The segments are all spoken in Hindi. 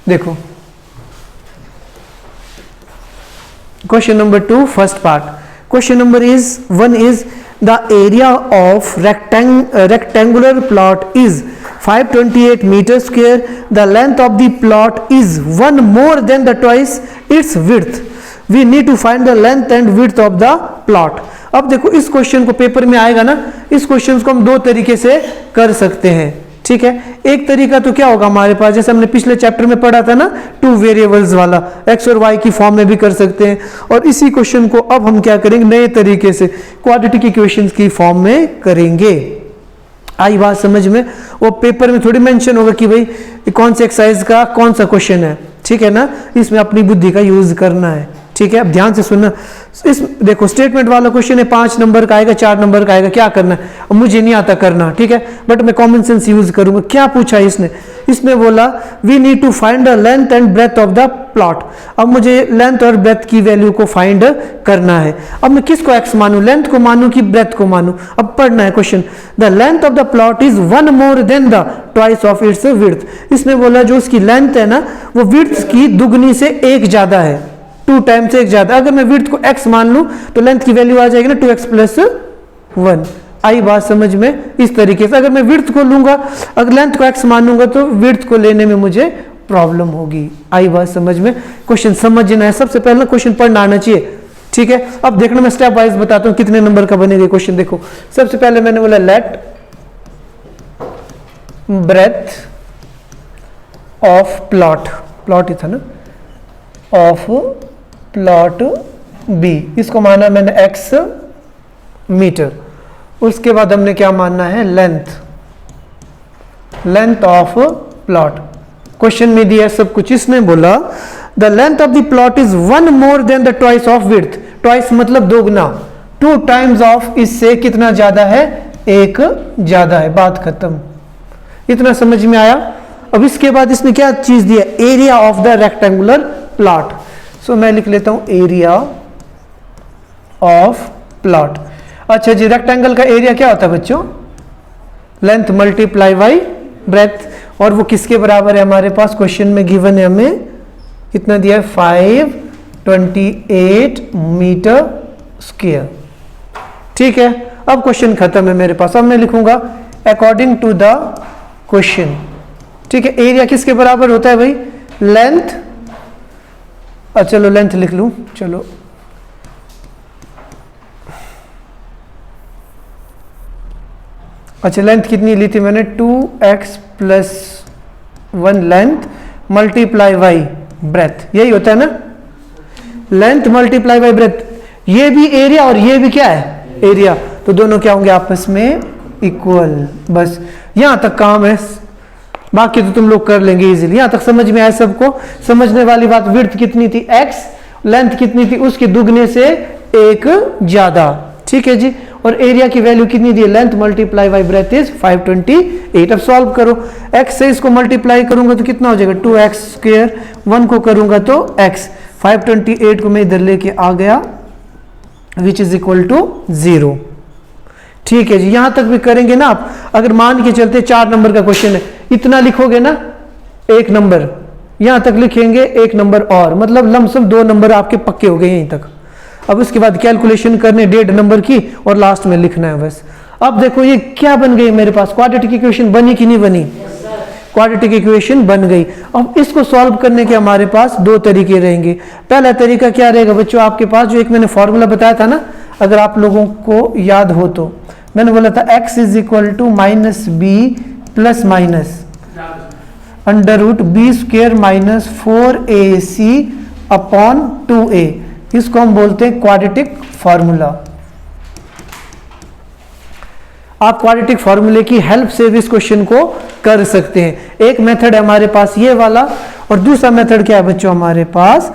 देखो question number 2 first part. Question number 1 is the area of rectangular plot is 528 metre square, the length of the plot is 1 more than the twice its width, we need to find the length and width of the plot. अब देखो इस क्वेश्चन को पेपर में आएगा ना, इस क्वेश्चन को हम दो तरीके से कर सकते हैं, ठीक है। एक तरीका तो क्या होगा हमारे पास, जैसे हमने पिछले चैप्टर में पढ़ा था ना, 2 वेरिएबल्स वाला, एक्स और वाई की फॉर्म में भी कर सकते हैं। और इसी क्वेश्चन को अब हम क्या करेंगे, नए तरीके से क्वाड्रेटिक इक्वेशंस की फॉर्म में करेंगे। आई बात समझ में? वो पेपर में थोड़ी मेंशन होगा कि भाई कौन से एक्सरसाइज का कौन सा क्वेश्चन है, ठीक है ना, इसमें अपनी बुद्धि का यूज करना है, ठीक है। अब ध्यान से सुनना, इस देखो स्टेटमेंट वाला क्वेश्चन है, 5 नंबर का आएगा, 4 नंबर का आएगा, क्या करना है, अब मुझे नहीं आता करना, ठीक है, बट मैं कॉमन सेंस यूज करूंगा। क्या पूछा इसने, इसमें बोला we need to find the length and breadth of the plot. अब मुझे लेंथ और ब्रेथ की वैल्यू को फाइंड करना है। अब मैं किसको एक्स मानूं, लेंथ को मानूं कि ब्रेथ को मानूं? अब पढ़ना है question. The length of the plot is 1 more than the twice of its width. इसमें बोला जो उसकी लेंथ है ना, वो विड्थ की दुगनी से 1 ज्यादा है, 2 टाइम्स से 1 ज्यादा। अगर मैं विड्थ को x मान लूं तो लेंथ की वैल्यू आ जाएगी ना 2x + 1। आई बात समझ में? इस तरीके से अगर मैं विड्थ को लूंगा, अगर लेंथ को x मानूंगा तो विड्थ को लेने में मुझे प्रॉब्लम होगी। आई बात समझ में? क्वेश्चन समझना है, सबसे पहले क्वेश्चन पढ़ना आना चाहिए, ठीक है। अब देखना मैं स्टेप वाइज बताता हूं कितने नंबर का बनेगा क्वेश्चन। देखो सबसे पहले मैंने बोला let breadth of plot, plot ही था ना, ऑफ प्लॉट बी, इसको माना मैंने x मीटर। उसके बाद हमने क्या मानना है, length, length of plot. Question में दिया सब कुछ, इसने बोला the length of the plot is 1 more than the twice of width. Twice मतलब दोगुना, 2 टाइम्स ऑफ, इससे कितना ज्यादा है, 1 ज्यादा है, बात खत्म। इतना समझ में आया? अब इसके बाद इसने क्या चीज दिया, area of the rectangular plot. So मैं लिख लेता हूं एरिया ऑफ प्लॉट। अच्छा जी, रेक्टेंगल का एरिया क्या होता है बच्चों, लेंथ मल्टीप्लाई बाई ब्रेथ, और वो किसके बराबर है हमारे पास, क्वेश्चन में गिवन है हमें कितना दिया है, 528 मीटर स्क्वायर, ठीक है। अब क्वेश्चन खत्म है मेरे पास। अब मैं लिखूंगा अकॉर्डिंग टू द क्वेश्चन, ठीक है। एरिया किसके बराबर होता है भाई, लेंथ, चलो लेंथ लिख लूं, चलो अच्छा लेंथ कितनी ली थी मैंने, 2x + 1 length multiply by breath, यही होता है ना, लेंथ मल्टीप्लाई बाई ब्रेथ। ये भी एरिया और ये भी क्या है, एरिया, तो दोनों क्या होंगे आपस में इक्वल। बस यहां तक काम है, बाकी तो तुम लोग कर लेंगे इजीली। यहां तक समझ में आया सबको? समझने वाली बात, विड्थ कितनी थी x, लेंथ कितनी थी उसके दुगने से 1 ज्यादा, ठीक है जी। और एरिया की वैल्यू कितनी दी, length multiply by breadth is 528। अब सॉल्व करो, x से इसको मल्टीप्लाई करूंगा तो कितना हो जाएगा, 2x², 1 को करूंगा तो x, 528 को मैं इधर लेके आ गया, विच इज इक्वल टू 0, ठीक है जी। यहां तक भी करेंगे ना आप, अगर मान के चलते 4 नंबर का क्वेश्चन है, इतना लिखोगे ना 1 नंबर, यहां तक लिखेंगे 1 नंबर, और मतलब लमसम 2 नंबर आपके पक्के हो गए यहीं तक। अब उसके बाद कैलकुलेशन करने 1.5 नंबर की, और लास्ट में लिखना है बस। अब देखो ये क्या बन गई मेरे पास, क्वाड्रेटिक इक्वेशन बनी कि नहीं बनी, क्वाड्रेटिक इक्वेशन बन गई। अब इसको सॉल्व करने के हमारे पास 2 तरीके रहेंगे। पहला तरीका क्या रहेगा बच्चों, आपके पास जो एक मैंने फॉर्मूला बताया था ना, अगर आप लोगों को याद हो तो, मैंने बोला था x is equal to -b plus minus √b² - 4ac upon 2a, इसको हम बोलते हैं क्वाड्रेटिक फॉर्मूला। आप क्वाड्रेटिक फॉर्मूले की हेल्प से भी इस क्वेश्चन को कर सकते हैं। एक मेथड है हमारे पास ये वाला, और दूसरा मेथड क्या है बच्चों हमारे पास,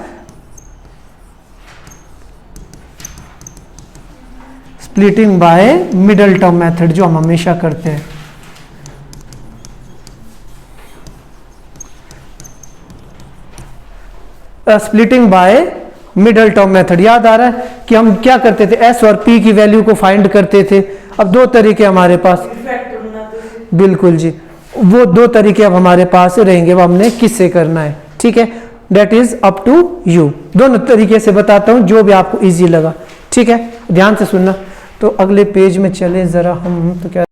splitting by middle term method, जो हम हमेशा करते हैं। Splitting by middle term method, याद आ रहा है कि हम क्या करते थे, s और p की वैल्यू को फाइंड करते थे। अब 2 तरीके हमारे पास, बिल्कुल जी, वो 2 तरीके अब हमारे पास रहेंगे, अब हमने किससे करना है, ठीक है, that is up to you. दोनों तरीके से बताता हूं, जो भी आपको इजी लगा, ठीक है, ध्यान से सुनना। तो अगले पेज में चले जरा हम, तो क्या